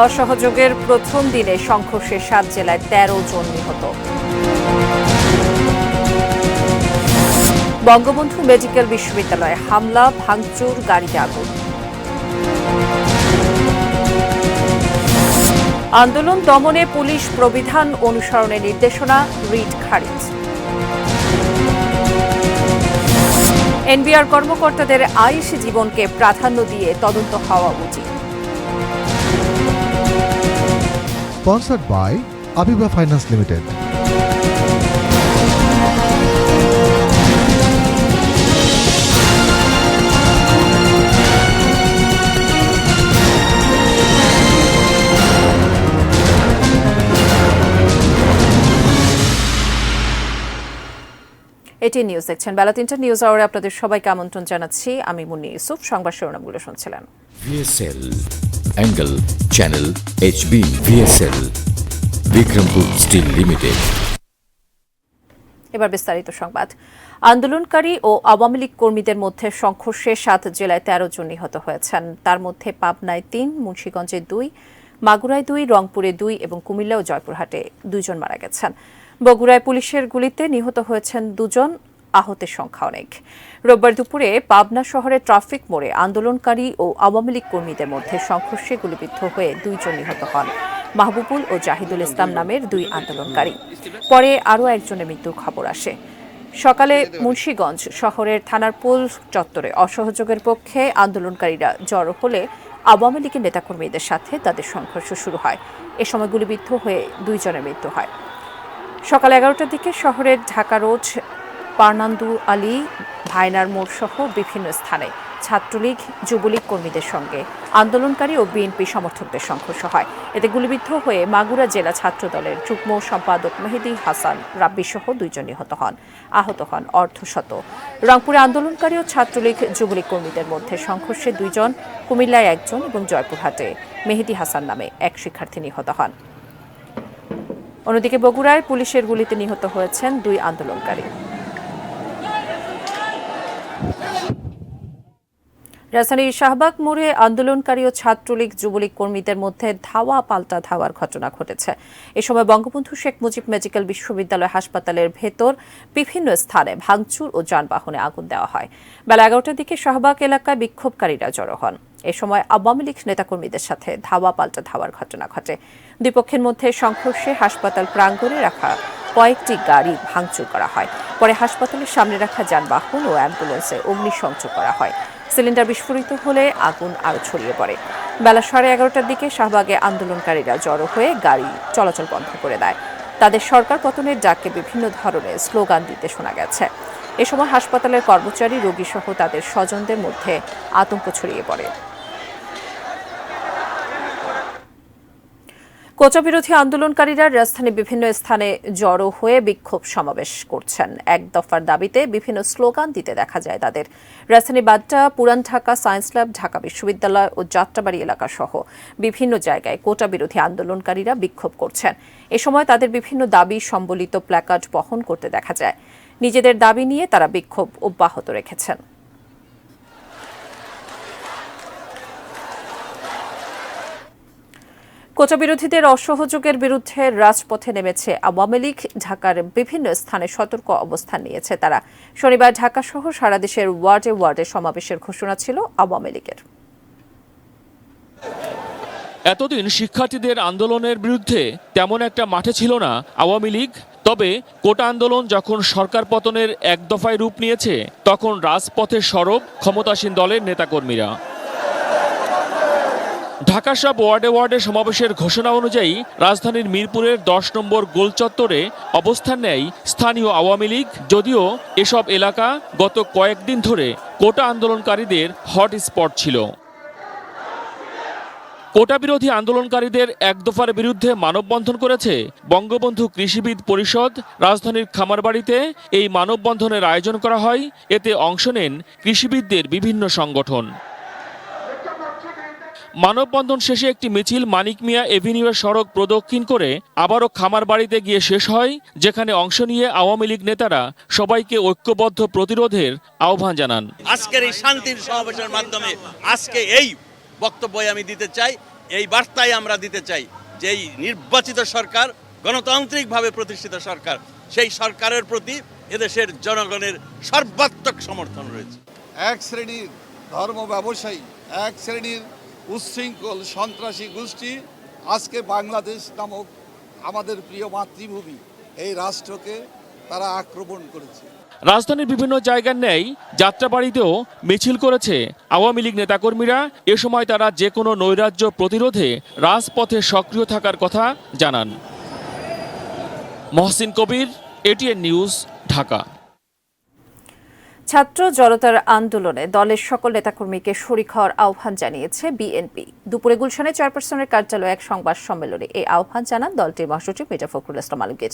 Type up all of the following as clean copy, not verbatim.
অসহযোগের প্রথম দিনে সংঘর্ষে 7 জেলায় 13 জন নিহত। বঙ্গবন্ধু মেডিকেল বিশ্ববিদ্যালয়ে হামলা, ভাঙচুর, গাড়িতে আগুন। আন্দোলন দমনে পুলিশ প্রবিধান অনুসরণের নির্দেশনা, রিট খারিজ। এনবিআর কর্মকর্তাদের আইস জীবনকে প্রাধান্য দিয়ে তদন্ত হওয়া উচিত। Sponsored by Abiba Finance Limited. এটি নিউজ দেখছেন। বেলা 3টা নিউজ আওয়ারে আপনাদের সবাইকে আমন্ত্রণ জানাচ্ছি। আমি মুন্নি ইউসুফ। সংবাদ শিরোনামগুলো শুনছিলেন। VSL, Angle, Channel, HB, VSL, Bikrampur steel limited. এবার বিস্তারিত সংবাদ। আন্দোলনকারী ও আওয়ামী লীগ কর্মীদের মধ্যে সংঘর্ষে 7 জেলায় 13 জন নিহত হয়েছেন। তার মধ্যে পাবনায় 3, মুন্সিগঞ্জে 2, মাগুরায় 2, রংপুরে 2 এবং কুমিল্লা ও জয়পুরহাটে 2 জন মারা গেছেন। বগুড়ায় পুলিশের গুলিতে নিহত হয়েছেন 2 জন, আহতের সংখ্যা অনেক। রোববার দুপুরে পাবনা শহরে ট্রাফিক মোড়ে আন্দোলনকারী ও আওয়ামী লীগ কর্মীদের মধ্যে সংঘর্ষে গুলিবিদ্ধ হয়ে 2 জন নিহত হন। মাহবুবুল ও জাহিদুল ইসলাম নামের 2 আন্দোলনকারী। পরে আরও একজনের মৃত্যুর খবর আসে। সকালে মুন্সিগঞ্জ শহরের থানারপুল চত্বরে অসহযোগের পক্ষে আন্দোলনকারীরা জড়ো হলে আওয়ামী লীগের নেতাকর্মীদের সাথে তাদের সংঘর্ষ শুরু হয়। এ সময় গুলিবিদ্ধ হয়ে 2 জনের মৃত্যু হয়। সকাল 11টার দিকে শহরের ঢাকা রোড, পার্নান্দু আলী, ভাইনার মোড় সহ বিভিন্ন স্থানে ছাত্রলীগ, যুবলীগ কর্মীদের সঙ্গে আন্দোলনকারী ও বিএনপি সমর্থকদের সংঘর্ষ হয়। এতে গুলিবিদ্ধ হয়ে মাগুরা জেলা ছাত্রদলের যুগ্ম সম্পাদক মেহেদী হাসান রাব্বি সহ 2 জন নিহত হন, আহত হন অর্ধশত। রংপুরে আন্দোলনকারী ও ছাত্রলীগ, যুবলীগ কর্মীদের মধ্যে সংঘর্ষে 2 জন, কুমিল্লায় 1 জন এবং জয়পুরহাটে মেহেদী হাসান নামে 1 শিক্ষার্থী নিহত হন। অন্যদিকে বগুড়ায় পুলিশের গুলিতে নিহত হয়েছেন 2 আন্দোলনকারী। রাজধানীর শাহবাগ মোড়ে আন্দোলনকারী ও ছাত্রলীগ, যুবলীগ কর্মীদের মধ্যে ধাওয়া পাল্টা ধাওয়ার ঘটনা ঘটেছে। এ সময় বঙ্গবন্ধু শেখ মুজিব মেডিকেল বিশ্ববিদ্যালয় হাসপাতালের ভেতর বিভিন্ন স্থানে ভাঙচুর ও যানবাহনে আগুন দেওয়া হয়। বেলা 11টার দিকে শাহবাগ এলাকায় বিক্ষোভকারীরা জড়ো হন। এ সময় আওয়ামী লীগ নেতাকর্মীদের সাথে ধাওয়া পাল্টা ধাওয়ার ঘটনা ঘটে। 2 পক্ষের মধ্যে সংঘর্ষে হাসপাতাল প্রাঙ্গণে রাখা কয়েকটি গাড়ি ভাঙচুর করা হয়। পরে হাসপাতালের সামনে রাখা যানবাহন ও অ্যাম্বুলেন্সে অগ্নিসংযোগ করা হয়। সিলিন্ডার বিস্ফোরিত হলে আগুন আরও ছড়িয়ে পড়ে। বেলা 11:30টার দিকে শাহবাগে আন্দোলনকারীরা জড়ো হয়ে গাড়ি চলাচল বন্ধ করে দেয়। তাদের সরকার পতনের ডাকে বিভিন্ন ধরনের স্লোগান দিতে শোনা গেছে। এ সময় হাসপাতালের কর্মচারী, রোগী সহ তাদের স্বজনদের মধ্যে আতঙ্ক ছড়িয়ে পড়ে। কোটা বিরোধী আন্দোলনকারীরা রাজধানীর বিভিন্ন স্থানে জড়ো হয়ে বিক্ষোভ সমাবেশ করছেন। 1 দফার দাবিতে বিভিন্ন স্লোগান দিতে দেখা যায় তাদের। রাজধানী বাড্ডা, পুরান ঢাকা সায়েন্স ল্যাব, ঢাকা বিশ্ববিদ্যালয় ও যাত্রাবাড়ি এলাকা সহ বিভিন্ন জায়গায় কোটা বিরোধী আন্দোলনকারীরা বিক্ষোভ করছেন। এ সময় তাদের বিভিন্ন দাবি সম্বলিত প্ল্যাকার্ড বহন করতে দেখা যায়। নিজেদের দাবি নিয়ে তারা বিক্ষোভ অব্যাহত রেখেছেন। কোটা বিরোধীদের অসহযোগের বিরুদ্ধে রাজপথে নেমেছে আওয়ামী লীগ। ঢাকার বিভিন্ন স্থানে সতর্ক অবস্থান নিয়েছে তারা। শনিবার ঢাকা সহ সারা দেশের ওয়ার্ডে ওয়ার্ডে সমাবেশের ঘোষণা ছিল আওয়ামী লীগের। এতদিন শিক্ষার্থীদের আন্দোলনের বিরুদ্ধে তেমন একটা মাঠে ছিল না আওয়ামী লীগ। তবে কোটা আন্দোলন যখন সরকার পতনের 1 দফায় রূপ নিয়েছে, তখন রাজপথে সরব ক্ষমতাসীন দলের নেতাকর্মীরা। ঢাকা সব ওয়ার্ডে ওয়ার্ডে সমাবেশের ঘোষণা অনুযায়ী রাজধানীর মিরপুরের 10 নম্বর গোল চত্বরে অবস্থান নেয় স্থানীয় আওয়ামী লীগ। যদিও এসব এলাকা গত কয়েকদিন ধরে কোটা আন্দোলনকারীদের হটস্পট ছিল। কোটা বিরোধী আন্দোলনকারীদের 1 দফার বিরুদ্ধে মানববন্ধন করেছে বঙ্গবন্ধু কৃষিবিদ পরিষদ। রাজধানীর খামারবাড়িতে এই মানববন্ধনের আয়োজন করা হয়। এতে অংশ নেন কৃষিবিদদের বিভিন্ন সংগঠন। মানববন্ধন শেষে একটি মিছিল মানিক মিয়া এভিনিউয়ের সড়ক প্রদক্ষিণ করে আবারও খামারবাড়িতে গিয়ে শেষ হয়, যেখানে অংশ নিয়ে আওয়ামী লীগ নেতারা সবাইকে ঐক্যবদ্ধ প্রতিরোধের আহ্বান জানান। আজকের এই শান্তির সমাবেশের মাধ্যমে আজকে এই বক্তব্য আমি দিতে চাই, এই বার্তাই আমরা দিতে চাই যে এই নির্বাচিত সরকার, গণতান্ত্রিকভাবে প্রতিষ্ঠিত সরকার, সেই সরকারের প্রতি এদেশের জনগণের সর্বাত্মক সমর্থন রয়েছে। এক শ্রেণীর ধর্ম ব্যবসায়ী, এক শ্রেণীর উচ্ছৃঙ্খল সন্ত্রাসী গোষ্ঠী আজকে বাংলাদেশ নামক আমাদের প্রিয় মাতৃভূমি, এই রাষ্ট্রকে তারা আক্রমণ করেছে। রাজধানীর বিভিন্ন জায়গার ন্যায় যাত্রাবাড়িতেও মিছিল করেছে আওয়ামী লীগ নেতাকর্মীরা। এ সময় তারা যে কোনো নৈরাজ্য প্রতিরোধে রাজপথে সক্রিয় থাকার কথা জানান। মহসিন কবির, এটিএন নিউজ, ঢাকা। ছাত্র জনতার আন্দোলনে দলের সকল নেতাকর্মীকে শরিক হওয়ার আহ্বান জানিয়েছে বিএনপি। দুপুরে গুলশানে চেয়ারপারসনের কার্যালয়ে এক সংবাদ সম্মেলনে এই আহ্বান জানান দলটির মহাসচিব মির্জা ফখরুল ইসলাম আলমগীর।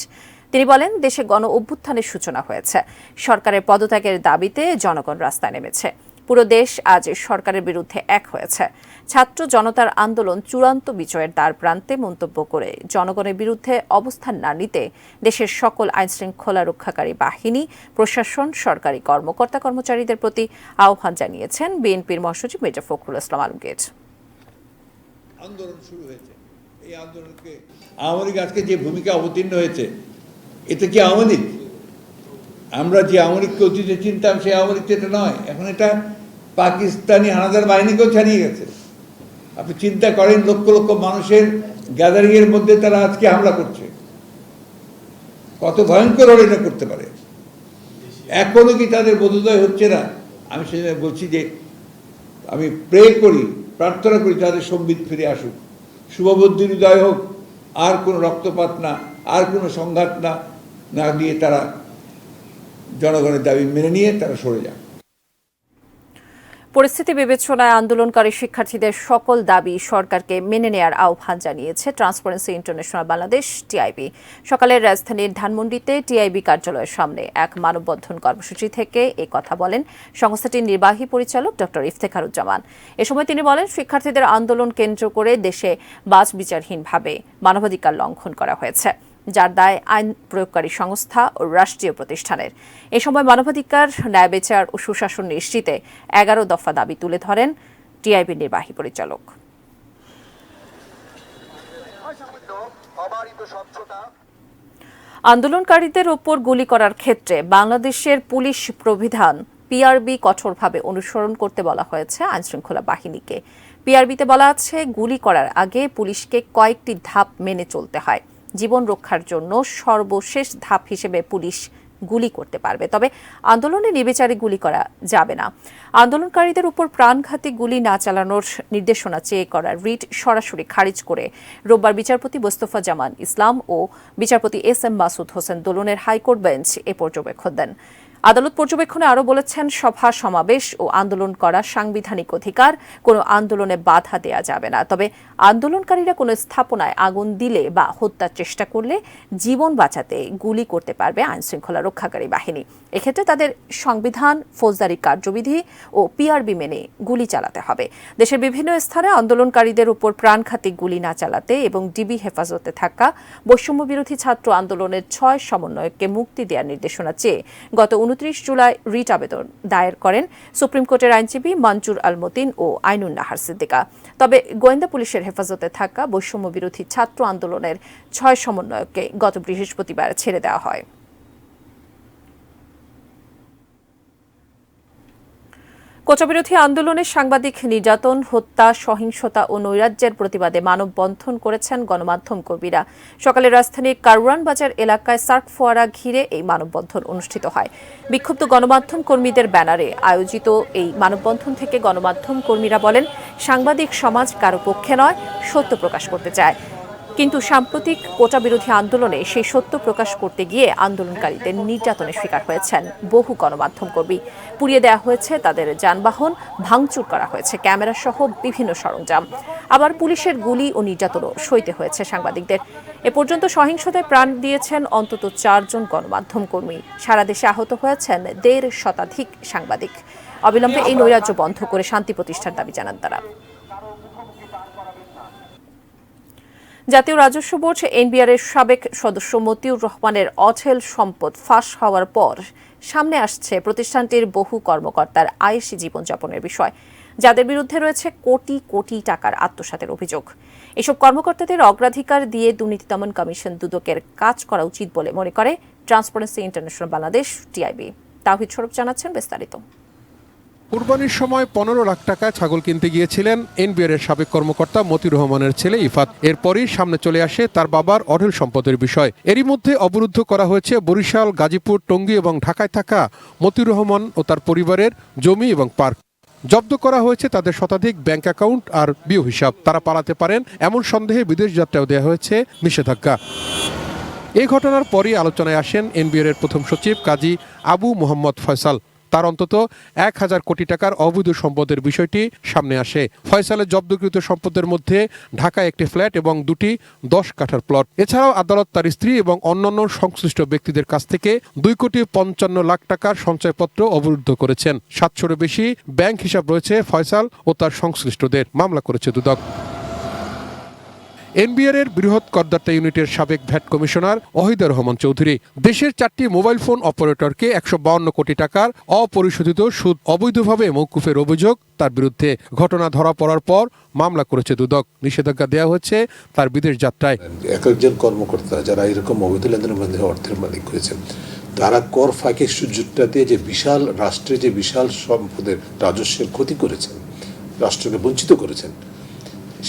তিনি বলেন, দেশে গণ অভ্যুত্থানের সূচনা হয়েছে, সরকারের পদত্যাগের দাবিতে জনগণ রাস্তায় নেমেছে। পুরো দেশ আজ সরকারের বিরুদ্ধে এক হয়েছে। ছাত্র জনতার আন্দোলন চূড়ান্ত বিজয়ের দ্বার প্রান্তে মন্তব্য করে জনগণের বিরুদ্ধে অবস্থান না নিতে দেশের সকল আইনশৃঙ্খলা রক্ষাকারী বাহিনী, প্রশাসন, সরকারি কর্মকর্তা কর্মচারীদের প্রতি আহ্বান জানিয়েছেন বিএনপির মহাসচিব মির্জা ফখরুল ইসলাম আলমগীর। আন্দোলন শুরু হয়েছে, এই আন্দোলনকে আওয়ামী লীগ আজকে যে ভূমিকা অবতীর্ণ হয়েছে, এটা কি আওয়ামী লীগ? আমরা যে আওয়ামী লীগকে অতীতে চিনতাম সেই আওয়ামী লীগ এটা নয়। এখন এটা পাকিস্তানি হানাদার বাহিনীকেও ছাড়িয়ে গেছে। আপনি চিন্তা করেন, লক্ষ লক্ষ মানুষের গ্যাদারিং এর মধ্যে তারা আজকে হামলা করছে, কত ভয়ঙ্কর হলে এটা করতে পারে। এখনো কি তাদের বোধোদয় হচ্ছে না? আমি সেজন্য বলছি যে আমি প্রে করি, প্রার্থনা করি তাদের সম্বিত ফিরে আসুক, শুভবুদ্ধির উদয় হোক, আর কোনো রক্তপাত না, আর কোনো সংঘাত না দিয়ে তারা জনগণের দাবি মেনে নিয়ে তারা সরে যাক। পরিস্থিতি বিবেচনায় আন্দোলনকারী শিক্ষার্থীদের সকল দাবি সরকারকে মেনে নেয়ার আহ্বান জানিয়েছে ট্রান্সপারেন্সি ইন্টারন্যাশনাল বাংলাদেশ টিআইবি। সকালে রাজধানীর ধানমন্ডিতে টিআইবি কার্যালয়ের সামনে এক মানববন্ধন কর্মসূচি থেকে এই কথা বলেন সংস্থাটির নির্বাহী পরিচালক ডক্টর ইফতেখারুজ্জামান। এ সময় তিনি বলেন, শিক্ষার্থীদের আন্দোলন কেন্দ্র করে দেশে বাছবিচারহীনভাবে মানবাধিকার লঙ্ঘন করা হয়েছে, যার দায় আইন প্রয়োগকারী সংস্থা ও রাষ্ট্রীয় প্রতিষ্ঠানের। এ সময় মানবাধিকার, ন্যায় বিচার ও সুশাসন নিশ্চিতে 11 দফা দাবি তুলে ধরেন টিআইবির নির্বাহী পরিচালক। আন্দোলনকারীদের ওপর গুলি করার ক্ষেত্রে বাংলাদেশের পুলিশ প্রবিধান পিআরবি কঠোরভাবে অনুসরণ করতে বলা হয়েছে আইনশৃঙ্খলা বাহিনীকে। পিআরবিতে বলা আছে, গুলি করার আগে পুলিশকে কয়েকটি ধাপ মেনে চলতে হয়। জীবন রক্ষার জন্য সর্বশেষ ধাপ হিসেবে পুলিশ গুলি করতে পারবে, তবে আন্দোলনে নির্বিচারে গুলি করা যাবে না। আন্দোলনকারীদের উপর প্রাণঘাতী গুলি না চালানোর নির্দেশনা চেয়ে করা রিট সরাসরি খারিজ করে রোববার বিচারপতি মোস্তফা জামান ইসলাম ও বিচারপতি এস.এম. মাসুদ হোসেন দোলনের হাইকোর্ট বেঞ্চ এ পর্যবেক্ষণ দেন। আদালত পর্যবেক্ষণে আরও বলেছেন, সভা সমাবেশ ও আন্দোলন করা সাংবিধানিক অধিকার, কোনো আন্দোলনে বাধা দেয়া যাবে না। তবে আন্দোলনকারীরা কোনো স্থাপনায় আগুন দিলে বা হত্যার চেষ্টা করলে জীবন বাঁচাতে গুলি করতে পারবে আইনশৃঙ্খলা রক্ষাকারী বাহিনী। এক্ষেত্রে তাদের সংবিধান, ফৌজদারি কার্যবিধি ও পিআরবি মেনে গুলি চালাতে হবে। দেশের বিভিন্ন স্থানে আন্দোলনকারীদের উপর প্রাণঘাতী গুলি না চালাতে এবং ডিবি হেফাজতে থাকা বৈষম্য বিরোধী ছাত্র আন্দোলনের 6 সমন্বয়ককে মুক্তি দেওয়ার নির্দেশনা চেয়ে গত 29 জুলাই রিট আবেদন দায়ের করেন সুপ্রিম কোর্টের আইনজীবী মঞ্জুর আল মতিন ও আইনুন নাহার সিদ্দিকা। তবে গোয়েন্দা পুলিশের হেফাজতে থাকা বৈষম্য বিরোধী ছাত্র আন্দোলনের 6 সমন্বয়ককে গত বৃহস্পতিবার ছেড়ে দেওয়া হয়। কোটাবিরোধী আন্দোলনে সাংবাদিক নির্যাতন, হত্যা, সহিংসতা ও নৈরাজ্যের প্রতিবাদে মানববন্ধন করেছেন গণমাধ্যম কর্মীরা। সকালে রাজধানীর কারওয়ান বাজার এলাকায় সার্ক ফোয়ারা ঘিরে এই মানববন্ধন অনুষ্ঠিত হয়। বিক্ষুব্ধ গণমাধ্যম কর্মীদের ব্যানারে আয়োজিত এই মানববন্ধন থেকে গণমাধ্যম কর্মীরা বলেন, সাংবাদিক সমাজ কারো পক্ষে নয়, সত্য প্রকাশ করতে চায়। কিন্তু সাম্প্রতিক কোটা বিরোধী আন্দোলনে সেই সত্য প্রকাশ করতে গিয়ে আন্দোলনকারীদের নির্যাতনের শিকার হয়েছেন বহু গণমাধ্যম কর্মী। পুড়িয়ে দেওয়া হয়েছে তাদের যানবাহন, ভাঙচুর করা হয়েছে ক্যামেরা সহ বিভিন্ন সরঞ্জাম। আবার পুলিশের গুলি ও নির্যাতনও সইতে হয়েছে সাংবাদিকদের। এ পর্যন্ত সহিংসতায় প্রাণ দিয়েছেন অন্তত 4 জন গণমাধ্যম কর্মী। সারা দেশে আহত হয়েছেন 1.5 শতাধিক সাংবাদিক। অবিলম্বে এই নৈরাজ্য বন্ধ করে শান্তি প্রতিষ্ঠার দাবি জানান তারা। জাতীয় রাজস্ব বোর্ড এনবিআর এর সাবেক সদস্য মতিউর রহমানের অচল সম্পদ ফাঁস হওয়ার পর সামনে আসছে প্রতিষ্ঠানটির বহু কর্মকর্তার আয়েশি জীবনযাপনের বিষয়। যাদের বিরুদ্ধে রয়েছে কোটি কোটি টাকার আত্মসাতের অভিযোগ। এসব কর্মকর্তাদের অগ্রাধিকার দিয়ে দুর্নীতি দমন কমিশন দুদকের কাজ করা উচিত বলে মনে করে ট্রান্সপারেন্সি ইন্টারন্যাশনাল বাংলাদেশ টিআইবি। তাওহিদ সরফ জানাচ্ছেন বিস্তারিত। কুরবানির সময় 15 লাখ টাকা ছাগল কিনতে গিয়েছিলেন এনবিআর এর সাবেক কর্মকর্তা মতিউর রহমানের ছেলে ইফাত। এরপরই সামনে চলে আসে তার বাবার অঢেল সম্পদের বিষয়। এরই মধ্যে অবরুদ্ধ করা হয়েছে বরিশাল, গাজীপুর, টঙ্গী এবং ঢাকায় থাকা মতিউর রহমান ও তার পরিবারের জমি এবং পার্ক। জব্দ করা হয়েছে তাদের শতাধিক ব্যাংক অ্যাকাউন্ট আর বিও হিসাব। তারা পালাতে পারেন এমন সন্দেহে বিদেশ যাত্রাও দেওয়া হয়েছে নিষেধাজ্ঞা। এই ঘটনার পরই আলোচনায় আসেন এনবিআর এর প্রথম সচিব কাজী আবু মোহাম্মদ ফয়সাল। তার অন্তত 1000 কোটি টাকার অবৈধ সম্পদের বিষয়টি সামনে আসে। ফয়সালের জব্দকৃত সম্পদের মধ্যে ঢাকায় একটি ফ্ল্যাট এবং 2টি 10 কাঠার প্লট। এছাড়াও আদালত তার স্ত্রী এবং অন্যান্য সংশ্লিষ্ট ব্যক্তিদের কাছ থেকে 2,55 লাখ টাকার সঞ্চয়পত্র অবরুদ্ধ করেছেন। 700-এর বেশি ব্যাংক হিসাব রয়েছে ফয়সাল ও তার সংশ্লিষ্টদের। মামলা করেছে দুদক। এনবিআর এর বৃহৎ করদাতা ইউনিটের সাবেক ভ্যাট কমিশনার ওহিদুর রহমান চৌধুরী দেশের 4টি মোবাইল ফোন অপারেটরকে 152 কোটি টাকার অপরিশোধিত সুদ অবৈধভাবে মওকুফের অভিযোগ তার বিরুদ্ধে। ঘটনা ধরা পড়ার পর মামলা করেছে দুদক। নিষেধাজ্ঞা দেওয়া হচ্ছে তার বিদেশ যাত্রায়। একজন কর্মকর্তা যারা এরকম অবৈধ লেনদেনের মধ্যে অর্থের মালিক হয়েছেন, তারা কর ফাঁকির সুযোগটা দিয়ে যে বিশাল রাষ্ট্রে যে বিশাল সম্পদের রাজস্বের ক্ষতি করেছেন, রাষ্ট্রকে বঞ্চিত করেছেন,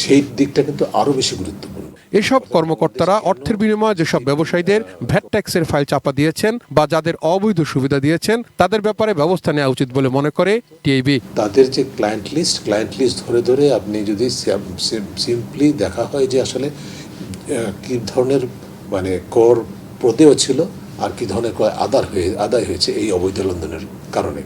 সেই দিকটা কিন্তু আরো বেশি গুরুত্বপূর্ণ। এসব কর্মকর্তারা অর্থের বিনিময়ে যেসব ব্যবসায়ীদের ভ্যাট ট্যাক্সের ফাইল চাপা দিয়েছেন বা যাদের অবৈধ সুবিধা দিয়েছেন তাদের ব্যাপারে ব্যবস্থা নেওয়া উচিত বলে মনে করে টিআইবি। তাদের যে ক্লায়েন্ট লিস্ট ধরে ধরে আপনি যদি সিম্পলি দেখা হয় যে আসলে কি ধরনের মানে কর প্রদেয় ছিল আর কি ধরনের কর আদায় হয়েছে এই অবৈধ লেনদেনের কারণে,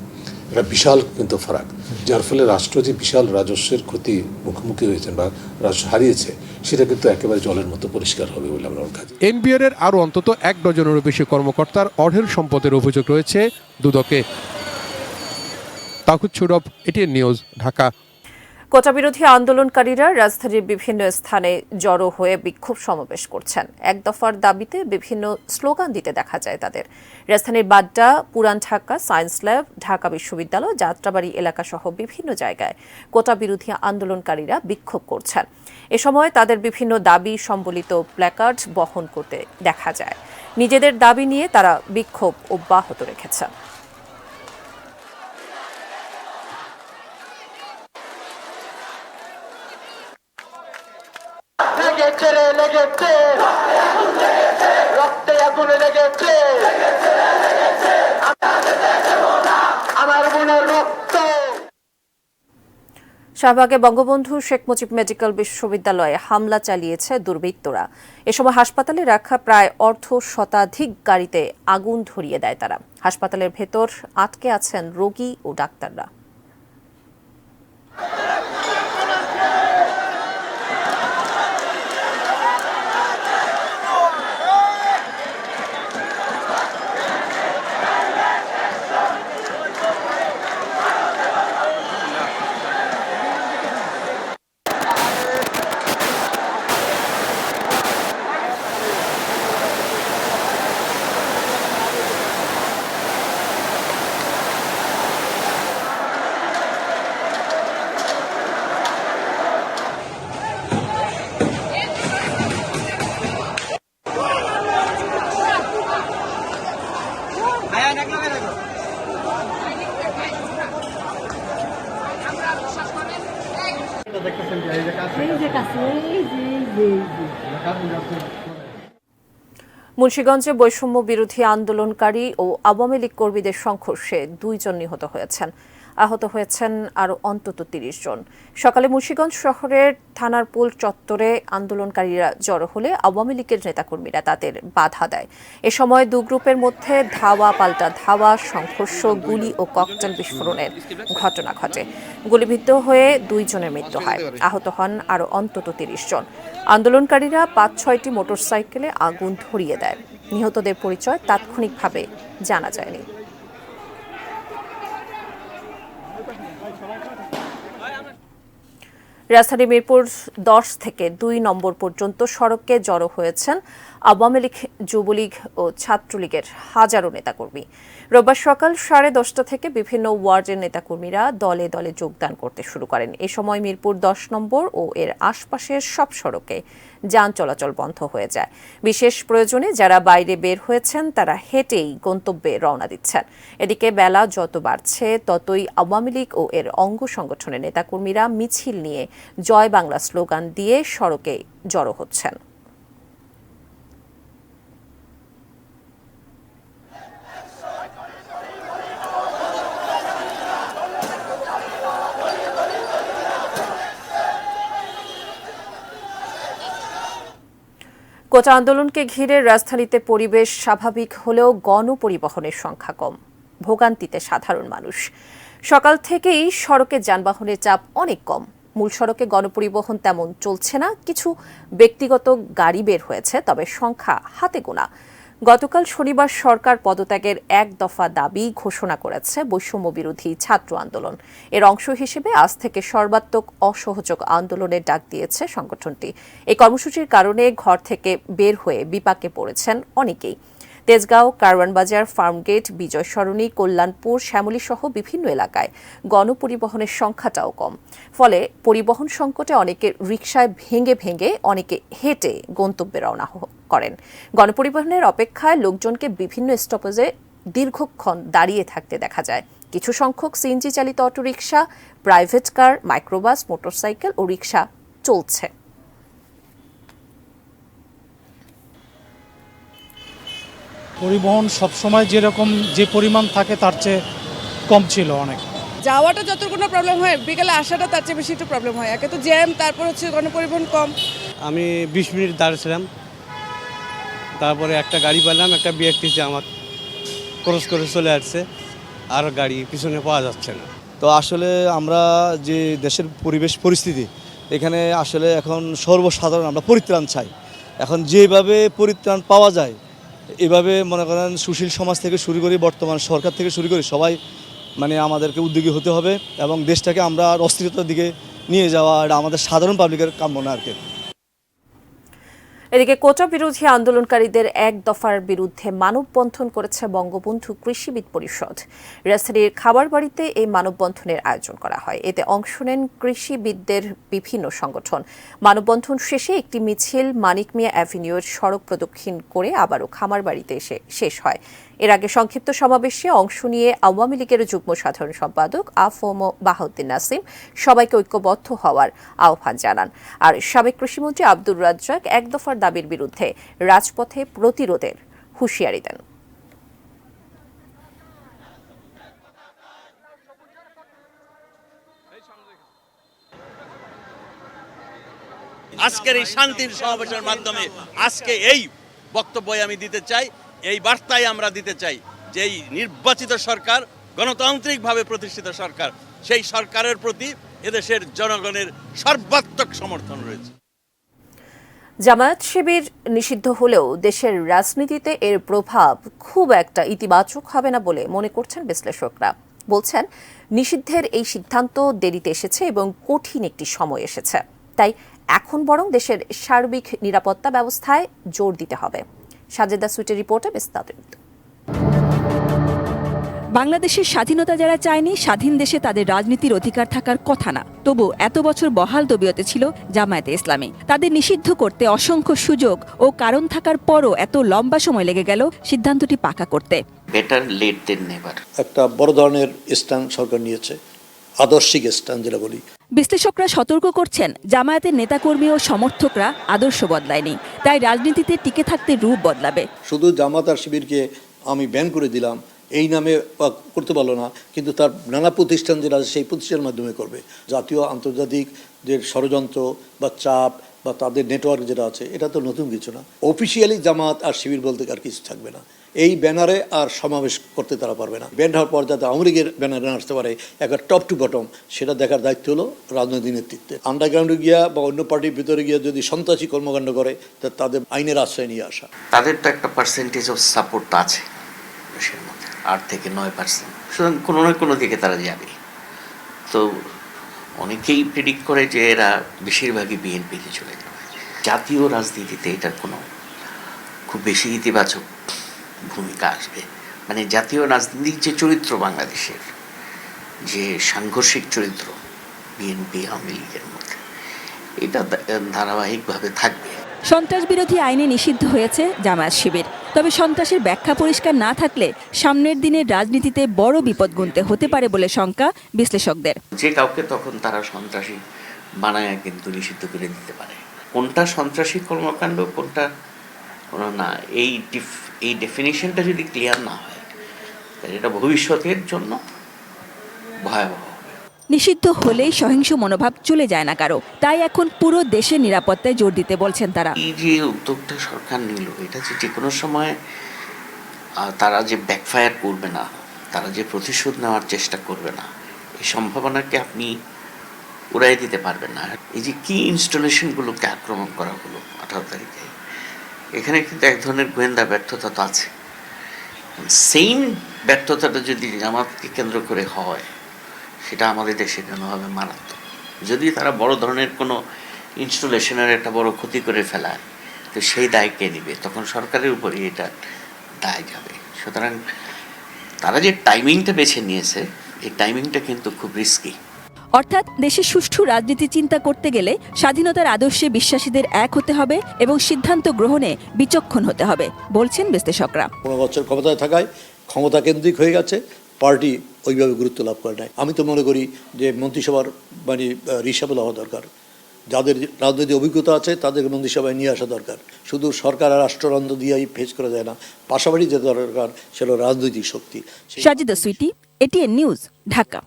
এটা বিশাল কিন্তু ফারাক, যার ফলে রাষ্ট্র যে বিশাল রাজস্বের ক্ষতি মুখোমুখি হয়েছেন বা রাজস্ব হারিয়েছে সেটা কিন্তু একেবারে জলের মতো পরিষ্কার হবে বলে আমরা কাজ। এনবিআর এর আরও অন্তত 1 ডজনেরও বেশি কর্মকর্তার অঢেল সম্পদের অভিযোগ রয়েছে দুদকে। তাওহিদ সরফ, এটিএন নিউজ, ঢাকা। কোটা বিরোধী আন্দোলনকারীরা রাজধানীর বিভিন্ন স্থানে জড়ো হয়ে বিক্ষোভ সমাবেশ করছেন। এক দফার দাবিতে বিভিন্ন স্লোগান দিতে দেখা যায় তাদের। রাজধানীর বাড্ডা, পুরান ঢাকা, সায়েন্স ল্যাব, ঢাকা বিশ্ববিদ্যালয়, যাত্রাবাড়ি এলাকা সহ বিভিন্ন জায়গায় কোটা বিরোধী আন্দোলনকারীরা বিক্ষোভ করছেন। এ সময় তাদের বিভিন্ন দাবি সম্বলিত প্ল্যাকার্ড বহন করতে দেখা যায়। নিজেদের দাবি নিয়ে তারা বিক্ষোভ অব্যাহত রেখেছে। রক্তে আগুনে লেগেছে আমার বোনের রক্ত। শাহবাগে বঙ্গবন্ধু শেখ মুজিব মেডিকেল বিশ্ববিদ্যালয়ে হামলা চালিয়েছে দুর্বৃত্তরা। এ সময় হাসপাতালে রাখা প্রায় অর্ধশতাধিক গাড়িতে আগুন ধরিয়ে দেয় তারা। হাসপাতালের ভেতর আটকে আছেন রোগী ও ডাক্তাররা। মুন্সিগঞ্জে বৈষম্য বিরোধী আন্দোলনকারী ও আওয়ামী লীগ কর্মীদের সংঘর্ষে 2 জন নিহত হয়েছেন। আহত হয়েছেন আরও অন্তত 30 জন। সকালে মুন্সিগঞ্জ শহরের থানার পুল চত্বরে আন্দোলনকারীরা জড়ো হলে আওয়ামী লীগের নেতাকর্মীরা তাদের বাধা দেয়। এ সময় 2 গ্রুপের মধ্যে ধাওয়া পাল্টা ধাওয়া, সংঘর্ষ, গুলি ও ককটেল বিস্ফোরণের ঘটনা ঘটে। গুলিবিদ্ধ হয়ে 2 জনের মৃত্যু হয়। আহত হন আরও অন্তত 30 জন। আন্দোলনকারীরা 5-6টি মোটরসাইকেলে আগুন ধরিয়ে দেয়। নিহতদের পরিচয় তাৎক্ষণিকভাবে জানা যায়নি। রাজধানী মিরপুর 10 থেকে 2 নম্বর পর্যন্ত সড়কে জড়ো হয়েছেন আওয়ামী লীগ, যুবলীগ ও ছাত্রলীগের হাজারো নেতাকর্মী। রোববার সকাল 10:30 থেকে বিভিন্ন ওয়ার্ডের নেতাকর্মীরা দলে দলে যোগদান করতে শুরু করেন। এ সময় মিরপুর 10 নম্বর ও এর আশপাশের সব সড়কে যান চলাচল বন্ধ হয়ে যায়। বিশেষ প্রয়োজনে যারা বাইরে বের হয়েছেন তারা হেঁটেই গন্তব্যে রওনা দিচ্ছেন। এদিকে বেলা যত বাড়ছে ততই আওয়ামী লীগ ও এর অঙ্গ সংগঠনের নেতাকর্মীরা মিছিল নিয়ে জয় বাংলা স্লোগান দিয়ে সড়কে জড়ো হচ্ছেন। কোটা আন্দোলনকে ঘিরে রাজধানীতে পরিবেশ স্বাভাবিক হলেও গণপরিবহনের সংখ্যা কম, ভোগান্তিতে সাধারণ মানুষ। সকাল থেকেই সড়কে যানবাহনের চাপ অনেক কম। মূল সড়কে গণপরিবহন তেমন চলছে না, কিছু ব্যক্তিগত গাড়ি বের হয়েছে, তবে সংখ্যা হাতে গোনা। গতকাল শনিবার সরকার পদত্যাগের এক দফা দাবি ঘোষণা করেছে বৈষম্য বিরোধী ছাত্র আন্দোলন। এর অংশ হিসেবে আজ থেকে সর্বাত্মক অসহযোগ আন্দোলনের ডাক দিয়েছে সংগঠনটি। এই কর্মসূচির কারণে ঘর থেকে বের হয়ে বিপাকে পড়েছেন অনেকেই। তেজগাঁও, কারওয়ানবাজার, ফার্মগেট, বিজয় সরণি, কল্যাণপুর, শ্যামলী সহ বিভিন্ন এলাকায় গণপরিবহনের সংখ্যাটাও কম। ফলে পরিবহন সংকটে অনেকে রিকশায় ভেঙে ভেঙে, অনেকে হেঁটে গন্তব্যে রওনা করেন। গণপরিবহনের অপেক্ষায় লোকজনকে বিভিন্ন স্টপেজে দীর্ঘক্ষণ দাঁড়িয়ে থাকতে দেখা যায়। কিছু সংখ্যক সিএনজি চালিত auto rickshaw, private car, microbus, motorcycle ও রিকশা চলছে। পরিবহন সবসময় যেরকম যে পরিমাণ থাকে তার চেয়ে কম ছিল অনেক। যাওয়াটা যতটুকু প্রবলেম হয়, বিকেলে আসাটা তার চেয়ে বেশি একটু প্রবলেম হয়। একে তো জ্যাম, তারপর হচ্ছে গণপরিবহন কম। আমি 20 মিনিট দাঁড়িয়েছিলাম, তারপরে একটা গাড়ি পেলাম, একটা বিআরটিসি আমার ক্রস করে চলে আসছে, আর গাড়ি পিছনে পাওয়া যাচ্ছে না। তো আসলে আমরা যে দেশের পরিবেশ পরিস্থিতি, এখানে আসলে এখন সর্বসাধারণ আমরা পরিত্রাণ চাই। এখন যেভাবে পরিত্রাণ পাওয়া যায়, এভাবে মনে করেন সুশীল সমাজ থেকে শুরু করি, বর্তমান সরকার থেকে শুরু করি, সবাই আমাদেরকে উদ্যোগী হতে হবে এবং দেশটাকে আমরা অস্থিরতার দিকে নিয়ে যাওয়া, এটা আমাদের সাধারণ পাবলিকের কাম্য না আর কি। এদিকে কোটা বিরোধী আন্দোলনকারীদের এক দফার বিরুদ্ধে মানববন্ধন করেছে বঙ্গবন্ধু কৃষিবিদ পরিষদ। রাজধানীর খাবারবাড়িতে এই মানববন্ধনের আয়োজন করা হয়। এতে অংশ নেন কৃষিবিদদের বিভিন্ন সংগঠন। মানববন্ধন শেষে একটি মিছিল মানিক মিয়া অ্যাভিনিউর সড়ক প্রদক্ষিণ করে আবারও খামারবাড়িতে এসে শেষ হয়। এর আগে সংক্ষিপ্ত সমাবেশে অংশ নিয়ে আওয়ামী লীগের যুগ্ম সাধারণ সম্পাদক আফম বাহাউদ্দিন নাসিম সবাইকে ঐক্যবদ্ধ হওয়ার আহ্বান জানান। আর সাবেক কৃষিমন্ত্রী আব্দুর রাজ্জাক এক দফার দাবির বিরুদ্ধে রাজপথে প্রতিরোধের হুঁশিয়ারি দেন। আজকের এই শান্তির সমাবেশের মাধ্যমে আজকে এই বক্তব্য আমি দিতে চাই, এই বার্তাই আমরা দিতে চাই যে এই নির্বাচিত সরকার, গণতান্ত্রিকভাবে প্রতিষ্ঠিত সরকার, সেই সরকারের প্রতি এদেশের জনগণের সর্বাত্মক সমর্থন রয়েছে। জামায়াত শিবির নিষিদ্ধ হলেও দেশের রাজনীতিতে এর প্রভাব খুব একটা ইতিবাচক হবে না বলে মনে করছেন বিশ্লেষকরা। বলছেন, নিষিদ্ধের এই সিদ্ধান্ত দেরিতে এসেছে এবং কঠিন একটি সময় এসেছে। তাই এখন বরং দেশের সার্বিক নিরাপত্তা ব্যবস্থায় জোর দিতে হবে। সাজেদা সুইটের রিপোর্টে বিস্তারিত। বাংলাদেশের স্বাধীনতা যারা চায়নি, স্বাধীন দেশে তাদের রাজনীতির অধিকার থাকার কথা না, তবু এত বছর বহাল তবিয়তে ছিল জামায়াতে ইসলামী। তাদের নিষিদ্ধ করতে অসংখ্য সুযোগ ও কারণ থাকার পরও এত লম্বা সময় লেগে গেল সিদ্ধান্তটি পাকা করতে। বেটার লেট দেন নেভার। একটা বড় ধরনের স্ট্যান্ড সরকার নিয়েছে, আদর্শিক স্ট্যান্ড যেটা বলি। বিশ্লেষকরা সতর্ক করছেন, জামায়াতের নেতাকর্মী ও সমর্থকরা আদর্শ বদলায়নি, তাই রাজনীতিতে টিকে থাকতে রূপ বদলাবে। শুধু জামাত আর শিবিরকে আমি ব্যান করে দিলাম এই নামে করতে পারলো না, কিন্তু তার নানা প্রতিষ্ঠান যেটা আছে সেই প্রতিষ্ঠানের মাধ্যমে করবে। জাতীয় আন্তর্জাতিক যে ষড়যন্ত্র বা চাপ বা তাদের নেটওয়ার্ক যেটা আছে, এটা তো নতুন কিছু না। অফিসিয়ালি জামাত আর শিবির বলতে আর কিছু থাকবে না। এই ব্যানারে আর সমাবেশ করতে তারা পারবে না। ব্যান হওয়ার পর যাতে আওয়ামী লীগের ব্যানারে আসতে পারে একটা টপ টু বটম, সেটা দেখার দায়িত্ব হলো রাজনৈতিক নেতৃত্বে। আন্ডারগ্রাউন্ডে গিয়া বা অন্য পার্টির ভিতরে গিয়ে যদি সন্ত্রাসী কর্মকাণ্ড করে, তাদের আইনের আশ্রয় নিয়ে আসা। তাদের তো একটা পার্সেন্টেজ অফ সাপোর্ট আছে দেশের মধ্যে, 8 থেকে 9%। সুতরাং কোনো না কোনো দিকে তারা যাবে। তো অনেকেই প্রেডিক্ট করে যে এরা বেশিরভাগই বিএনপিতে চলে যাবে। জাতীয় রাজনীতিতে এটার কোনো খুব বেশি ইতিবাচক ভূমিকা আসবে। মানে জাতীয় রাজনীতির যে চরিত্র বাংলাদেশের, যে সাংঘর্ষিক চরিত্র বিএনপি আওয়ামী লীগের মধ্যে, এটা ধারাবাহিকভাবে থাকবে। সন্ত্রাস বিরোধী আইনে নিষিদ্ধ হয়েছে জামায়াত শিবির। তবে সন্ত্রাসের ব্যাখ্যা পরিষ্কার না থাকলে সামনের দিনের রাজনীতিতে বড় বিপদ গুনতে হতে পারে বলে শঙ্কা বিশ্লেষকদের। যে কাউকে তখন তারা সন্ত্রাসী বানায় কিন্তু নিষিদ্ধ করে দিতে পারে। কোনটা সন্ত্রাসী কর্মকাণ্ড, কোনটা না, এই ডেফিনিশনটা যদি ক্লিয়ার না হয় তাহলে এটা ভবিষ্যতের জন্য ভয়াবহ। নিষিদ্ধ হলেই সহিংস মনোভাব চলে যায় না কারো, তাই এখন পুরো দেশের নিরাপত্তায় জোর দিতে বলছেন তারা। এই যে উদ্যোগটা সরকার নিল, এটা যে কোনো সময় তারা যে ব্যাকফায়ার করবে না, তারা যে প্রতিশোধ নেওয়ার চেষ্টা করবে না, এই সম্ভাবনাকে আপনি উড়াই দিতে পারবেন না। এই যে কি ইনস্টলেশনগুলোকে আক্রমণ করা হলো 18 তারিখে, এখানে কিন্তু এক ধরনের গোয়েন্দা ব্যর্থতা তো আছে। সেম ব্যর্থতাটা যদি জামাতকে কেন্দ্র করে হয়, সেটা আমাদের দেশে কেন হবে মারাত্মক। যদি তারা বড় ধরনের কোনো ইনস্টলেশনের একটা বড় ক্ষতি করে ফেলায়, তো সেই দায় কে নেবে? তখন সরকারের উপরেই এটা দায় যাবে। সুতরাং তারা যে টাইমিংটা বেছে নিয়েছে, এই টাইমিংটা কিন্তু খুব রিস্কি। অর্থাৎ দেশের সুষ্ঠু রাজনীতি চিন্তা করতে গেলে স্বাধীনতার আদর্শে বিশ্বাসীদের এক হতে হবে এবং সিদ্ধান্ত গ্রহণে বিচক্ষণ হতে হবে বলছেন বিশ্লেষকরা। 15 বছর ক্ষমতায় থাকায় ক্ষমতা কেন্দ্রিক হয়ে গেছে, পার্টি ওইভাবে গুরুত্ব লাভ করে নাই। আমি তো মনে করি যে মন্ত্রিসভার রিসাবেল হওয়া দরকার। যাদের রাজনৈতিক অভিজ্ঞতা আছে তাদেরকে মন্ত্রিসভায় নিয়ে আসা দরকার। শুধু সরকার আর রাষ্ট্রদ্বন্দ্ব দিয়েই ফেস করা যায় না, পাশাপাশি যে দরকার সেটা রাজনৈতিক শক্তি। Sajida Sweety, ATN news, Dhaka.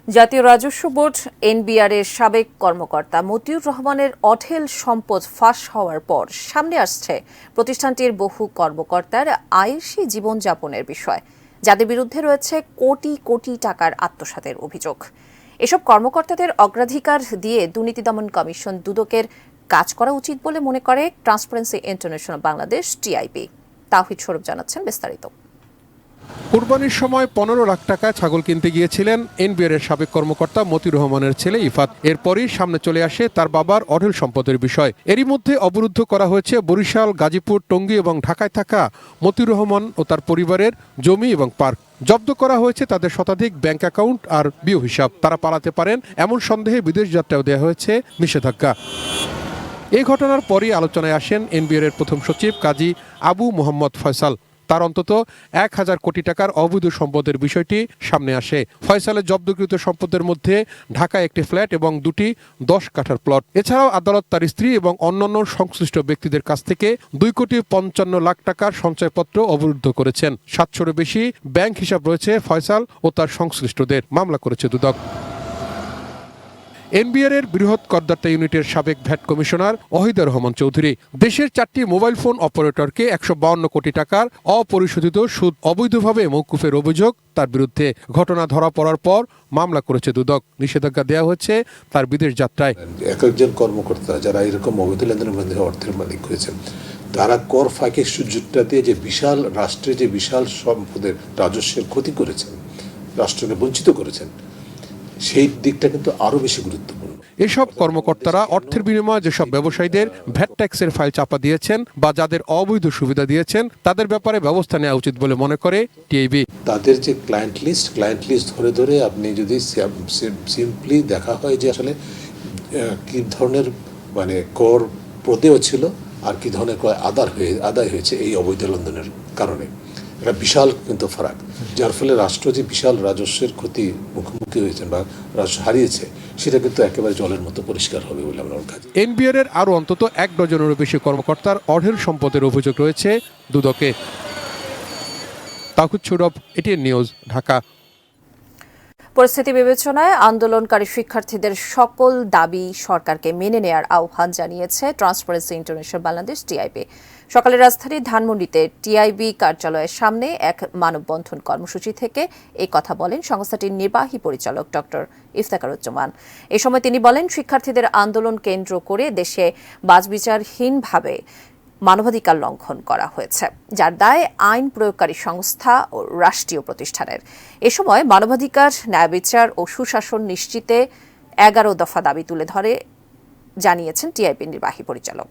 জাতীয় রাজস্ব বোর্ড এনবিআর এর সাবেক কর্মকর্তা মতিউর রহমানের অঢেল সম্পদ ফাঁস হওয়ার পর সামনে আসছে প্রতিষ্ঠানটির বহু কর্মকর্তার আয়েশি জীবনযাপনের বিষয়, যাদের বিরুদ্ধে রয়েছে কোটি কোটি টাকার আত্মসাতের অভিযোগ। এসব কর্মকর্তাদের অগ্রাধিকার দিয়ে দুর্নীতি দমন কমিশন দুদকের কাজ করা উচিত বলে মনে করে ট্রান্সপারেন্সি ইন্টারন্যাশনাল বাংলাদেশ টিআইবি। তাওহিদ স্বরূপ জানাচ্ছেন বিস্তারিত। কুরবানির সময় 15 লাখ টাকা ছাগল কিনতে গিয়েছিলেন এনবিআর এর সাবেক কর্মকর্তা মতিউর রহমানের ছেলে ইফাত। এরপরই সামনে চলে আসে তার বাবার অঢেল সম্পদের বিষয়। এরই মধ্যে অবরুদ্ধ করা হয়েছে বরিশাল, গাজীপুর, টঙ্গী এবং ঢাকায় থাকা মতিউর রহমান ও তার পরিবারের জমি এবং পার্ক। জব্দ করা হয়েছে তাদের শতাধিক ব্যাংক অ্যাকাউন্ট আর বিও হিসাব। তারা পালাতে পারেন এমন সন্দেহে বিদেশ যাত্রাও দেওয়া হয়েছে নিষেধাজ্ঞা। এই ঘটনার পরই আলোচনায় আসেন এনবিআর এর প্রথম সচিব কাজী আবু মোহাম্মদ ফয়সাল। তার অন্তত 1000 কোটি টাকার অবৈধ সম্পদের বিষয়টি সামনে আসে। ফয়সালের জব্দকৃত সম্পদের মধ্যে ঢাকায় একটি ফ্ল্যাট এবং 2টি 10 কাঠার প্লট। এছাড়াও আদালত তার স্ত্রী এবং অন্যান্য সংশ্লিষ্ট ব্যক্তিদের কাছ থেকে 2,55 লাখ টাকার সঞ্চয়পত্র অবরুদ্ধ করেছেন। 700-এরও বেশি ব্যাংক হিসাব রয়েছে ফয়সাল ও তার সংশ্লিষ্টদের। মামলা করেছে দুদক। এনবিআর এর বৃহৎ করদাতা ইউনিটের সাবেক ভ্যাট কমিশনার ওহিদুর রহমান চৌধুরী দেশের 4টি মোবাইল ফোন অপারেটরকে 152 কোটি টাকার অপরিশোধিত সুদ অবৈধভাবে মওকুফের অভিযোগ তার বিরুদ্ধে। ঘটনা ধরা পড়ার পর মামলা করেছে দুদক। নিষেধাজ্ঞা দেওয়া হচ্ছে তার বিদেশ যাত্রায়। একজন কর্মকর্তা যারা এরকম অবৈধ লেনদেনের মধ্যে অর্থের মালিক হয়েছেন, তারা কর ফাঁকের সুযোগটা দিয়ে যে বিশাল রাষ্ট্রে যে বিশাল সম্পদের রাজস্বের ক্ষতি করেছেন, রাষ্ট্রকে বঞ্চিত করেছেন, সেই দিকটা কিন্তু আরো বেশি গুরুত্বপূর্ণ। এসব কর্মকর্তারা অর্থের বিনিময়ে যেসব ব্যবসায়ীদের ভ্যাট ট্যাক্সের ফাইল চাপা দিয়েছেন বা যাদের অবৈধ সুবিধা দিয়েছেন, তাদের ব্যাপারে ব্যবস্থা নেওয়া উচিত বলে মনে করে টিআইবি। তাদের যে ক্লায়েন্ট লিস্ট ধরে ধরে আপনি যদি সিম্পলি দেখা হয় যে আসলে কি ধরনের কর প্রদেয় ছিল আর কি ধরনের আদায় হয়েছে এই অবৈধ লেনদেনের কারণে, এটা বিশাল কিন্তু ফারাক, যার ফলে রাষ্ট্র যে বিশাল রাজস্বের ক্ষতি মুখোমুখি হয়েছেন বা রাজস্ব হারিয়েছে, সেটা কিন্তু একেবারে জলের মতো পরিষ্কার হবে বলে আমরা কাছে। এনবিআর এর আরও অন্তত 1 ডজনেরও বেশি কর্মকর্তার অঢেল সম্পদের অভিযোগ রয়েছে দুদকে। তাওহিদ স্বরূপ, এটিএন নিউজ, ঢাকা। পরিস্থিতি বিবেচনায় আন্দোলনকারী শিক্ষার্থীদের সকল দাবি সরকারকে মেনে নেয়ার আহ্বান জানিয়েছে ট্রান্সপারেন্সি ইন্টারন্যাশনাল বাংলাদেশ টিআইবি। সকালে রাজধানীর ধানমন্ডিতে টিআইবি কার্যালয়ের সামনে এক মানববন্ধন কর্মসূচি থেকে এই কথা বলেন সংস্থাটির নির্বাহী পরিচালক ডক্টর ইফতেখারুজ্জামান। এ সময় তিনি বলেন, শিক্ষার্থীদের আন্দোলন কেন্দ্র করে দেশে বাছবিচারহীনভাবে মানবাধিকার লঙ্ঘন করা হয়েছে, যার দায় আইন প্রয়োগকারী সংস্থা ও রাষ্ট্রীয় প্রতিষ্ঠানের। এ সময় মানবাধিকার, ন্যায় বিচার ও সুশাসন নিশ্চিতে 11 দফা দাবি তুলে ধরে জানিয়েছেন টিআইবির নির্বাহী পরিচালক।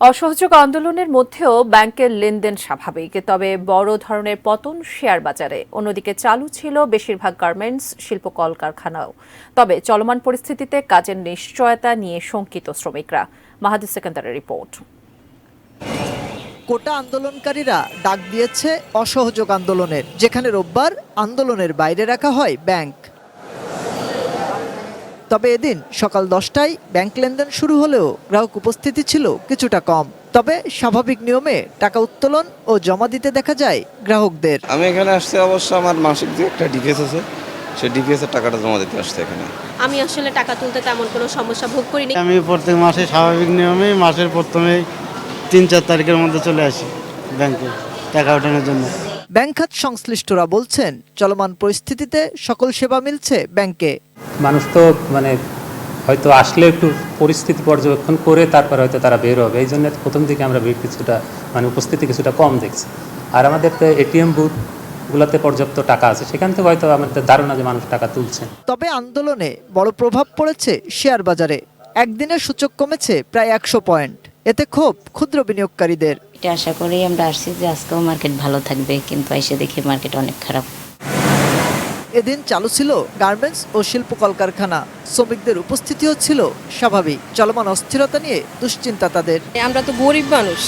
অসহযোগ আন্দোলনের মধ্যেও ব্যাংকের লেনদেন স্বাভাবিক, তবে বড় ধরনের পতন শেয়ার বাজারে। অন্যদিকে চালু ছিল বেশিরভাগ গার্মেন্টস শিল্প কলকারখানাও। তবে চলমান পরিস্থিতিতে কাজের নিশ্চয়তা নিয়ে শঙ্কিত শ্রমিকরা। মাহাদি সেকেন্দারের রিপোর্ট। কোটা আন্দোলনকারীরা ডাক দিয়েছে অসহযোগ আন্দোলনের, যেখানে রোববার আন্দোলনের বাইরে রাখা হয় ব্যাংক। তবে এদিন সকাল 10টায় ব্যাংক লেনদেন শুরু হলেও গ্রাহক উপস্থিতি ছিল কিছুটা কম। তবে স্বাভাবিক নিয়মে টাকা উত্তোলন ও জমা দিতে দেখা যায় গ্রাহকদের। আমি এখানে আসছি অবশ্য আমার মাসিক যে একটা ডিপিএস আছে, সেই ডিপিএস এর টাকাটা জমা দিতে আসছে এখানে। আমি আসলে টাকা তুলতে তেমন কোনো সমস্যা ভোগ করিনি। আমি প্রত্যেক মাসে স্বাভাবিক নিয়মে মাসের প্রথমে 3-4 তারিখের মধ্যে চলে আসি ব্যাংকে টাকা ওঠানোর জন্য। ব্যাংক খাত সংশ্লিষ্টরা বলছেন, চলমান পরিস্থিতিতে সকল সেবা মিলছে ব্যাংকে। মানুষ তো হয়তো আসলে একটু পরিস্থিতি পর্যবেক্ষণ করে তারপর হয়তো তারা বের হবে। এই জন্য প্রথম দিকে আমরা ভিড় কিছুটা উপস্থিতি কিছুটা কম দেখছি। আর আমাদের তো এটিএম বুথগুলোতে পর্যাপ্ত টাকা আছে, সেখান থেকে হয়তো আমাদের ধারণা যে মানুষ টাকা তুলছে। তবে আন্দোলনে বড় প্রভাব পড়েছে শেয়ার বাজারে। একদিনের সূচক কমেছে প্রায় 100 পয়েন্ট। এতে ক্ষোভ ক্ষুদ্র বিনিয়োগকারীদের। এটা আশা করেই আমরা আসছি যে আজকেও মার্কেট ভালো থাকবে, কিন্তু এসে দেখি মার্কেট অনেক খারাপ। এদিন চালু ছিল গার্মেন্টস ও শিল্প কলকারখানা। শ্রমিকদের উপস্থিতিও ছিল স্বাভাবিক। চলমান অস্থিরতা নিয়ে দুশ্চিন্তা তাদের। আমরা তো গরিব মানুষ,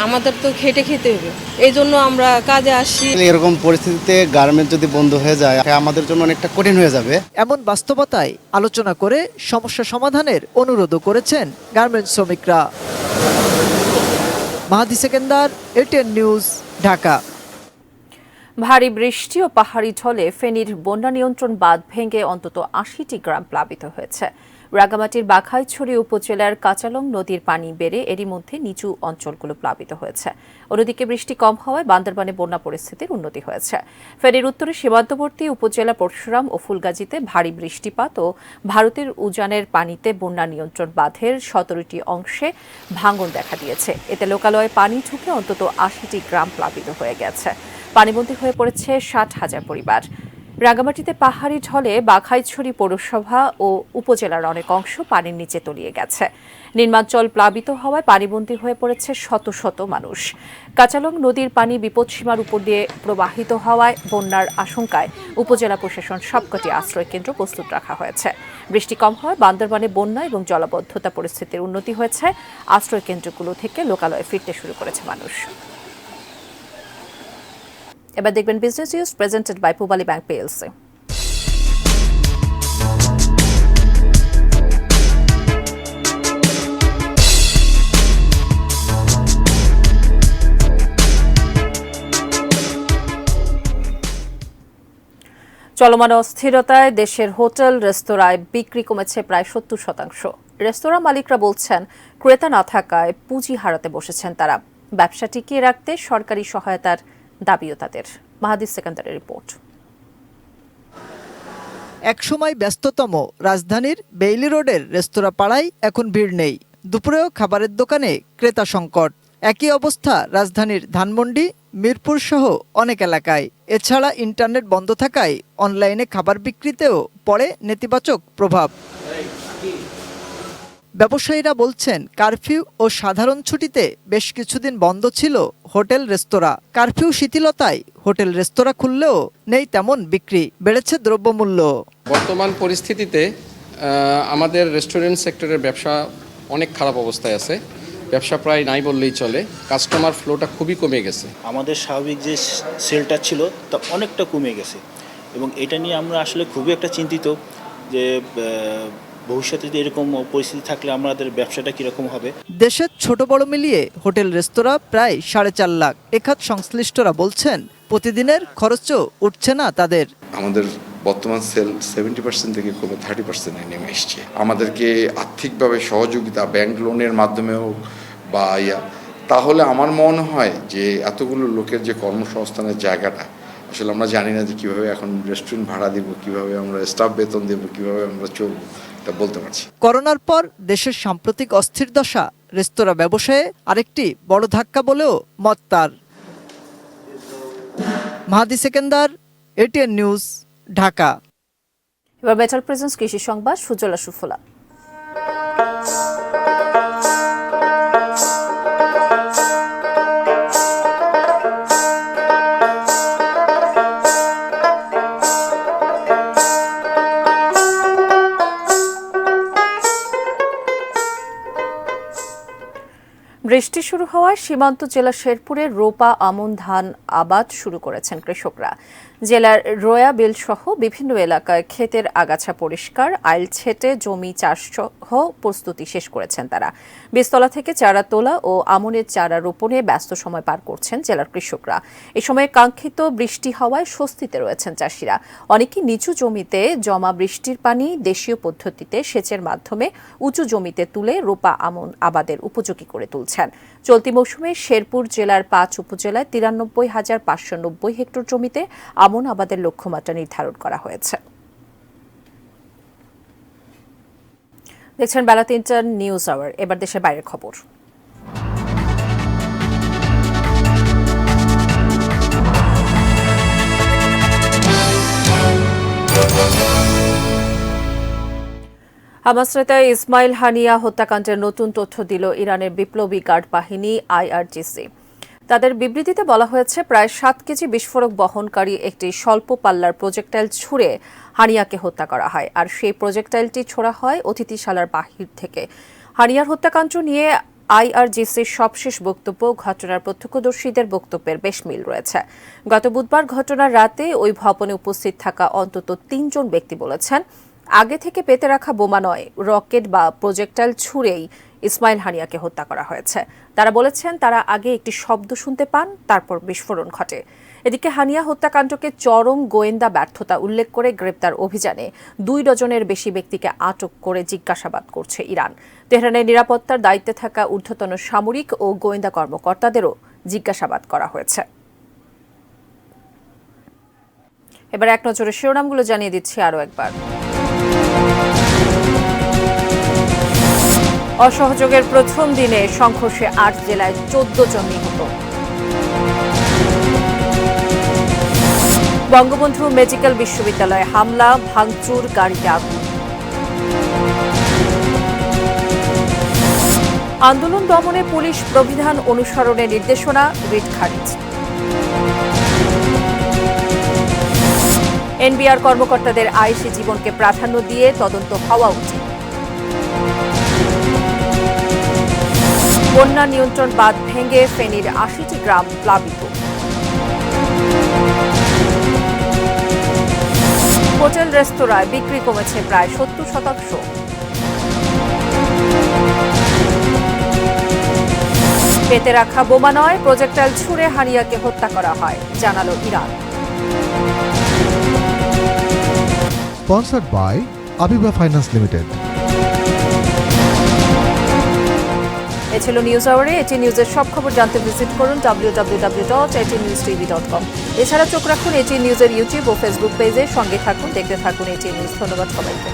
আমাদের তো খেটে খেতে হবে, এই জন্য আমরা কাজে আসি। এরকম পরিস্থিতিতে গার্মেন্টস যদি বন্ধ হয়ে যায় আমাদের জন্য অনেকটা কঠিন হয়ে যাবে। এমন বাস্তবতায় আলোচনা করে সমস্যা সমাধানের অনুরোধও করেছেন গার্মেন্টস শ্রমিকরা। মাহাদি সেকেন্দার, এটিএন নিউজ, ঢাকা। ভারী বৃষ্টি ও পাহাড়ি ঢলে ফেনীর বন্যা নিয়ন্ত্রণ বাঁধ ভেঙে অন্তত 80টি গ্রাম প্লাবিত হয়েছে। রাঙ্গামাটির বাঘাইছড়ি উপজেলার কাঁচালং নদীর পানি বেড়ে এরই মধ্যে নিচু অঞ্চলগুলো প্লাবিত হয়েছে। অন্যদিকে বৃষ্টি কম হওয়ায় বান্দরবানে বন্যা পরিস্থিতির উন্নতি হয়েছে। ফেনীর উত্তরে সীমান্তবর্তী উপজেলা পরশুরাম ও ফুলগাজীতে ভারী বৃষ্টিপাত ও ভারতের উজানের পানিতে বন্যা নিয়ন্ত্রণ বাঁধের 17টি অংশে ভাঙন দেখা দিয়েছে। এতে লোকালয়ে পানি ঢুকে অন্তত 80টি গ্রাম প্লাবিত হয়ে গেছে। পানিবন্দী হয়ে পড়েছে 60,000 পরিবার। রাঙ্গামাটিতে পাহাড়ি ঢলে বাঘাইছড়ি পৌরসভা ও উপজেলার অনেক অংশ পানির নিচে তলিয়ে গেছে। নিম্নাঞ্চল প্লাবিত হওয়ায় পানিবন্দী হয়ে পড়েছে শত শত মানুষ। কাঁচালং নদীর পানি বিপদসীমার উপর দিয়ে প্রবাহিত হওয়ায় বন্যার আশঙ্কায় উপজেলা প্রশাসন সবকটি আশ্রয় কেন্দ্র প্রস্তুত রাখা হয়েছে। বৃষ্টি কম হওয়ায় বান্দরবানে বন্যা এবং জলাবদ্ধতা পরিস্থিতির উন্নতি হয়েছে। আশ্রয় কেন্দ্রগুলো থেকে লোকালয়ে ফিরতে শুরু করেছে মানুষ। এবার দেখবেন business news presented by Pubali bank PLC. চলমান অস্থিরতায় দেশের হোটেল রেস্তোরাঁয় বিক্রি কমেছে প্রায় 70%। রেস্তোরাঁ মালিকরা বলছেন, ক্রেতা না থাকায় পুঁজি হারাতে বসেছেন তারা। ব্যবসা টিকিয়ে রাখতে সরকারি সহায়তার দাবিও তাদের। মাহাদি সেকেন্দারের রিপোর্ট। একসময় ব্যস্ততম রাজধানীর বেইলি রোডের রেস্তোরাঁ পাড়ায় এখন ভিড় নেই। দুপুরেও খাবারের দোকানে ক্রেতা সংকট। একই অবস্থা রাজধানীর ধানমন্ডি, মিরপুর সহ অনেক এলাকায়। এছাড়া ইন্টারনেট বন্ধ থাকায় অনলাইনে খাবার বিক্রিতেও পড়ে নেতিবাচক প্রভাব। ব্যবসায়ীরা বলছেন, কারফিউ ও সাধারণ ছুটিতে বেশ কিছুদিন বন্ধ ছিল হোটেল রেস্তোরাঁ। কারফিউ শিথিলতায় হোটেল রেস্তোরাঁ খুললেও নেই তেমন বিক্রি, বেড়েছে দ্রব্যমূল্য। বর্তমান পরিস্থিতিতে আমাদের রেস্টুরেন্ট সেক্টরের ব্যবসা অনেক খারাপ অবস্থায় আছে। ব্যবসা প্রায় নাই বললেই চলে। কাস্টমার ফ্লোটা খুবই কমে গেছে। আমাদের স্বাভাবিক যে সেলটা ছিল তা অনেকটা কমে গেছে এবং এটা নিয়ে আমরা আসলে খুবই একটা চিন্তিত যে ভবিষ্যতে যদি এরকম পরিস্থিতি থাকলে আমাদের ব্যবসাটা কীরকম হবে। দেশের ছোট বড় মিলিয়ে হোটেল রেস্তোরাঁ প্রায় 4.5 লাখ। এখাত সংশ্লিষ্টরা বলছেন, প্রতিদিনের খরচও উঠছে না তাদের। আমাদের বর্তমান সেল 70% থেকে কমে 30% নেমে এসছে। আমাদেরকে আর্থিকভাবে সহযোগিতা ব্যাংক লোনের মাধ্যমেও বা তাহলে আমার মনে হয় যে এতগুলো লোকের যে কর্মসংস্থানের জায়গাটা আসলে আমরা জানি না যে কীভাবে এখন রেস্টুরেন্ট ভাড়া দেব, কীভাবে আমরা স্টাফ বেতন দেব, কীভাবে আমরা চলবো, এটা বলতে পারছি। করোনার পর দেশের সাম্প্রতিক অস্থির দশা রেস্তোরাঁ ব্যবসায়ে আরেকটি বড় ধাক্কা বলেও মত তার। মাহাদি সেকেন্দার, এটিএন নিউজ, ঢাকা। এবার মেটাল প্রেজেন্স কৃষি সংবাদ, সুজলা সুফলা। বৃষ্টি শুরু হওয়ায় সীমান্ত জেলা শেরপুরের রোপা আমন ধান আবাদ শুরু করেছেন কৃষকরা। জেলার রোয়াবিল সহ বিভিন্ন এলাকায় ক্ষেতের আগাছা পরিষ্কার, আইল ছেটে জমি চাষ সহ প্রস্তুতি শেষ করেছেন তারা। বীজতলা থেকে চারা তোলা ও আমনের চারা রোপণে ব্যস্ত সময় পার করছেন জেলার কৃষকরা। এ সময় কাঙ্ক্ষিত বৃষ্টি হওয়ায় স্বস্তিতে রয়েছেন চাষিরা। অনেকে নিচু জমিতে জমা বৃষ্টির পানি দেশীয় পদ্ধতিতে সেচের মাধ্যমে উঁচু জমিতে তুলে রোপা আমন আবাদের উপযোগী করে তুলছেন। চলতি মৌসুমে শেরপুর জেলার ৫ উপজেলায় ৯৩,৫৯০ হেক্টর জমিতে আমন আবাদের লক্ষ্যমাত্রা নির্ধারণ করা হয়েছে। দেখছেন বেলা ৩টার নিউজ আওয়ার। এবার দেশের বাইরের খবর। হামাস নেতা ইসমাইল হানিয়া হত্যাকাণ্ডের নতুন তথ্য দিল ইরানের বিপ্লবী গার্ড বাহিনী IRGC। তাদের বিবৃতিতে বলা হয়েছে, প্রায় 7 কেজি বিস্ফোরক বহনকারী একটি স্বল্প পাল্লার প্রজেক্টাইল ছুড়ে হানিয়াকে হত্যা করা হয়, আর সেই প্রজেক্টাইলটি ছোড়া হয় অতিথিশালার বাহির থেকে। হানিয়ার হত্যাকাণ্ড নিয়ে IRGCর সবশেষ বক্তব্য ঘটনার প্রত্যক্ষদর্শীদের বক্তব্যের বেশ মিল রয়েছে। গত বুধবার ঘটনার রাতে ওই ভবনে উপস্থিত থাকা অন্তত 3 জন ব্যক্তি বলেছেন, আগে থেকে পেতে রাখা বোমা নয়, রকেট বা প্রজেক্টাইল ছুড়েই ইসমাইল হানিয়াকে হত্যা করা হয়েছে। তারা বলেছেন, তারা আগে একটি শব্দ শুনতে পান, তারপর বিস্ফোরণ ঘটে। এদিকে হানিয়া হত্যাকাণ্ডকে চরম গোয়েন্দা ব্যর্থতা উল্লেখ করে গ্রেপ্তার অভিযানে 2 ডজনের বেশি ব্যক্তিকে আটক করে জিজ্ঞাসাবাদ করছে ইরান। তেহরানের নিরাপত্তার দায়িত্বে থাকা ঊর্ধ্বতন সামরিক ও গোয়েন্দা কর্মকর্তাদেরও জিজ্ঞাসাবাদ করা হয়েছে। এবার এক নজরে শিরোনামগুলো জানিয়ে দিচ্ছি আরও একবার। অসহযোগের প্রথম দিনে সংঘর্ষে 8 জেলায় 14 জন নিহত। বঙ্গবন্ধু মেডিকেল বিশ্ববিদ্যালয়ে হামলা, ভাঙচুর, গাড়িতে আগুন। আন্দোলন দমনে পুলিশ প্রবিধান অনুসরণের নির্দেশনা, রিট খারিজ। এনবিআর কর্মকর্তাদের আইসি জীবনকে প্রাধান্য দিয়ে তদন্ত হওয়া উচিত। বন্যা নিয়ন্ত্রণ বাঁধ ভেঙে ফেনীর 80টি গ্রাম প্লাবিত। হোটেল রেস্তোরাঁয় বিক্রি কমেছে প্রায় 70%। পেতে রাখা বোমা নয়, প্রজেক্টাইল ছুড়ে হানিয়াকে হত্যা করা হয়, জানালো Iran. Sponsored by Abiba Finance Limited. এ ছিল নিউজ আওয়ারে। এটি নিউজের সব খবর জানতে ভিজিট করুন www.etnewstv.com। এছাড়া চোখ রাখুন এটি নিউজের ইউটিউব ও ফেসবুক পেজে। সঙ্গে থাকুন, দেখতে থাকুন এটি নিউজ। ধন্যবাদ সবাইকে।